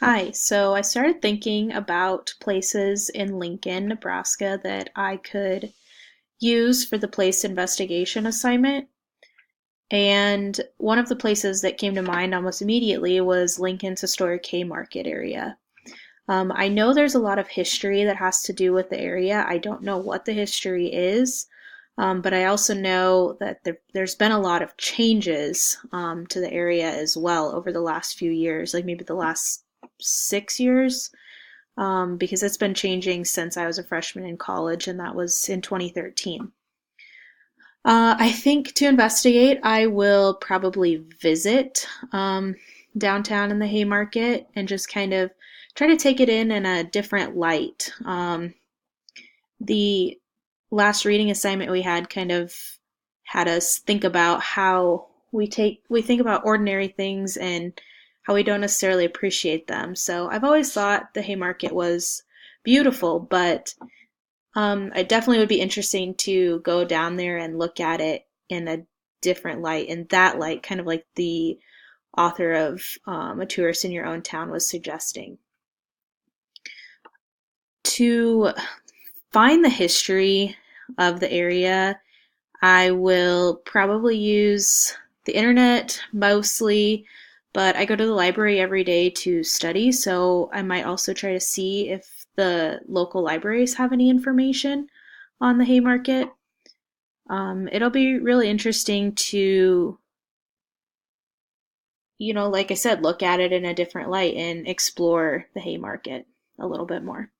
Hi, so I started thinking about places in Lincoln, Nebraska that I could use for the place investigation assignment. And one of the places that came to mind almost immediately was Lincoln's historic Haymarket area. I know there's a lot of history that has to do with the area. I don't know what the history is, but I also know that there's been a lot of changes to the area as well over the last few years, like maybe the last 6 years, because it's been changing since I was a freshman in college, and that was in 2013. I think to investigate, I will probably visit downtown in the Haymarket and just kind of try to take it in a different light. The last reading assignment we had kind of had us think about how we think about ordinary things and how we don't necessarily appreciate them. So I've always thought the Haymarket was beautiful, but it definitely would be interesting to go down there and look at it in a different light, in that light, kind of like the author of A Tourist in Your Own Town was suggesting. To find the history of the area, I will probably use the internet mostly, but I go to the library every day to study, so I might also try to see if the local libraries have any information on the Haymarket. It'll be really interesting to, like I said, look at it in a different light and explore the Haymarket a little bit more.